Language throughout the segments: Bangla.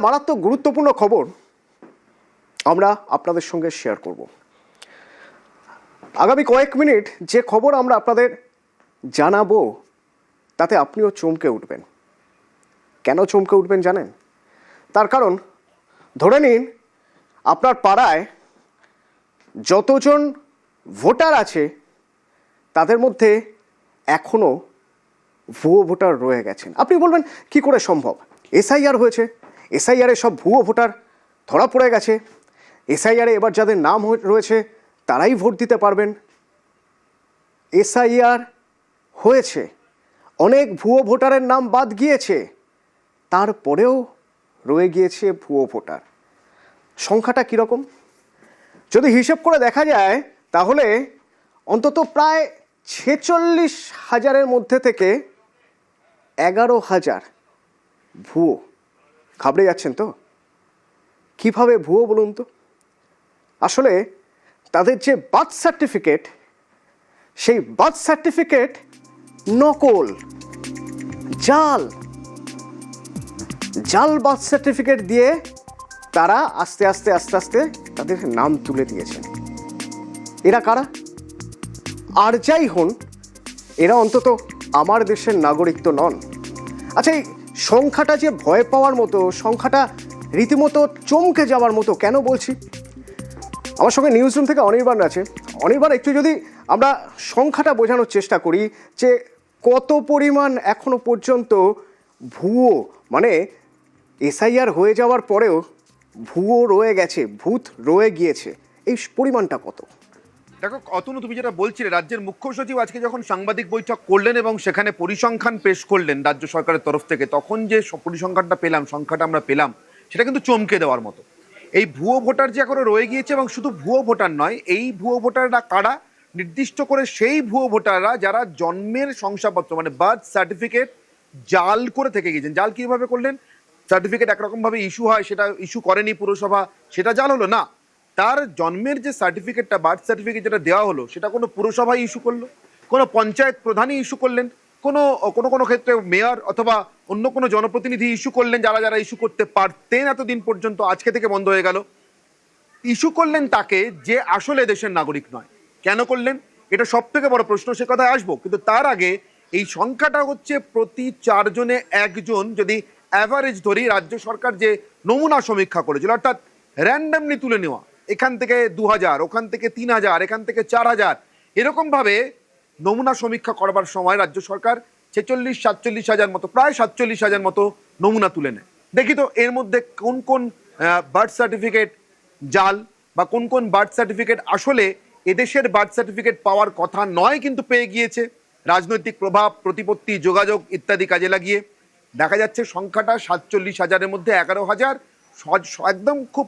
মারাত্মক গুরুত্বপূর্ণ খবর আমরা আপনাদের সঙ্গে শেয়ার করব। আগামী কয়েক মিনিট যে খবর আমরা আপনাদের জানাবো তাতে আপনিও চমকে উঠবেন। কেন চমকে উঠবেন জানেন? তার কারণ ধরে নিন আপনার পাড়ায় যতজন ভোটার আছে তাদের মধ্যে এখনও ভুয়ো ভোটার রয়ে গেছেন। আপনি বলবেন কি করে সম্ভব? এসআইআর হয়েছে, এসআইআরে সব ভুয়ো ভোটার ধরা পড়ে গেছে, এসআইআরে এবার যাদের নাম রয়েছে তারাই ভোট দিতে পারবেন। এসআইআর হয়েছে, অনেক ভুয়ো ভোটারের নাম বাদ গিয়েছে, তারপরেও রয়ে গিয়েছে ভুয়ো ভোটার। সংখ্যাটা কীরকম যদি হিসেব করে দেখা যায় তাহলে অন্তত প্রায় 46,000-এর মধ্যে থেকে 11,000 ভুয়ো। ঘাবড়ে যাচ্ছেন তো? কিভাবে ভুয়ো বলুন তো? আসলে তাদের যে বার্থ সার্টিফিকেট, সেই বার্থ সার্টিফিকেট নকল, জাল বার্থ সার্টিফিকেট দিয়ে তারা আস্তে আস্তে তাদের নাম তুলে দিয়েছেন। এরা কারা? আর যাই হন, এরা অন্তত আমার দেশের নাগরিক তো নন। আচ্ছা, এই সংখ্যাটা যে ভয় পাওয়ার মতো, সংখ্যাটা রীতিমতো চমকে যাওয়ার মতো কেন বলছি? আমার সঙ্গে নিউজ রুম থেকে অনির্বাণ আছে। অনির্বাণ, একটু যদি আমরা সংখ্যাটা বোঝানোর চেষ্টা করি যে কত পরিমাণ এখনো পর্যন্ত ভুয়ো, মানে এসআইআর হয়ে যাওয়ার পরেও ভুয়ো রয়ে গেছে, ভূত রয়ে গিয়েছে, এই পরিমাণটা কত? দেখো অতনু, তুমি যেটা বলছিলে, রাজ্যের মুখ্য সচিব আজকে যখন সাংবাদিক বৈঠক করলেন এবং সেখানে পরিসংখ্যান পেশ করলেন রাজ্য সরকারের তরফ থেকে, তখন যে পরিসংখ্যানটা পেলাম, সংখ্যাটা আমরা পেলাম, সেটা কিন্তু চমকে দেওয়ার মতো। এই ভুয়ো ভোটার যে এখনো রয়ে গিয়েছে, এবং শুধু ভুয়ো ভোটার নয়, এই ভুয়ো ভোটাররা কারা নির্দিষ্ট করে সেই ভুয়ো ভোটাররা যারা জন্মের শংসাপত্র মানে বার্থ সার্টিফিকেট জাল করে থেকে গিয়েছেন। জাল কিভাবে করলেন? সার্টিফিকেট একরকমভাবে ইস্যু হয়, সেটা ইস্যু করেনি পুরসভা, সেটা জাল হলো না। তার জন্মের যে সার্টিফিকেটটা, বার্থ সার্টিফিকেট যেটা দেওয়া হলো, সেটা কোনো পুরসভাই ইস্যু করলো, কোনো পঞ্চায়েত প্রধানই ইস্যু করলেন, কোনো ক্ষেত্রে মেয়র অথবা অন্য কোনো জনপ্রতিনিধি ইস্যু করলেন, যারা ইস্যু করতে পারতেন এতদিন পর্যন্ত, আজকে থেকে বন্ধ হয়ে গেল। ইস্যু করলেন তাকে যে আসলে দেশের নাগরিক নয়। কেন করলেন? এটা সব থেকে বড় প্রশ্ন, সে কথায় আসবো। কিন্তু তার আগে এই সংখ্যাটা হচ্ছে প্রতি 4 জনে 1 জন, যদি অ্যাভারেজ ধরি, রাজ্য সরকার যে নমুনা সমীক্ষা করেছিল, অর্থাৎ র্যান্ডামলি তুলে নেওয়া, এখান থেকে 2000, ওখান থেকে 3000, এখান থেকে 4000, এরকম ভাবে নমুনা সমীক্ষা করবার সময় রাজ্য সরকার 46-47 হাজার মতো, প্রায় 47,000 মতো নমুনা তুলে নেয়। দেখি তো এর মধ্যে কোন কোন বার্থ সার্টিফিকেট জাল, বা কোন কোন বার্থ সার্টিফিকেট আসলে এদেশের বার্থ সার্টিফিকেট পাওয়ার কথা নয় কিন্তু পেয়ে গিয়েছে, রাজনৈতিক প্রভাব, প্রতিপত্তি, যোগাযোগ ইত্যাদি কাজে লাগিয়ে। দেখা যাচ্ছে সংখ্যাটা 47,000-এর মধ্যে 11,000, একদম খুব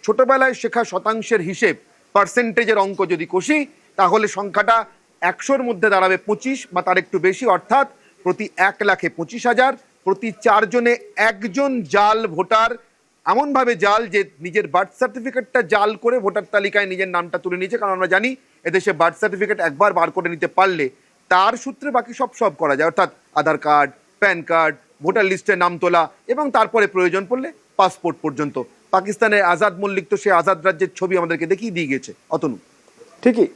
ছোটবেলায় শেখা শতাংশের হিসেব, পার্সেন্টেজের অঙ্ক যদি কষি, তাহলে সংখ্যাটা 100-র মধ্যে দাঁড়াবে 25 বা তার একটু বেশি, অর্থাৎ প্রতি 1,25,000 প্রতি 4 জনে 1 জন জাল ভোটার। এমনভাবে জাল যে নিজের বার্থ সার্টিফিকেটটা জাল করে ভোটার তালিকায় নিজের নামটা তুলে নিয়েছে। কারণ আমরা জানি এদেশে বার্থ সার্টিফিকেট একবার বার করে নিতে পারলে তার সূত্রে বাকি সব করা যায়, অর্থাৎ আধার কার্ড, প্যান কার্ড, ভোটার লিস্টে নাম তোলা, এবং তারপরে প্রয়োজন পড়লে পাসপোর্ট পর্যন্ত। পাকিস্তানের আজাদ মল্লিক তো সে আজাদ রাজ্যের ছবি আমাদেরকে দেখিয়ে দিয়ে গেছে। অতনু, ঠিকই।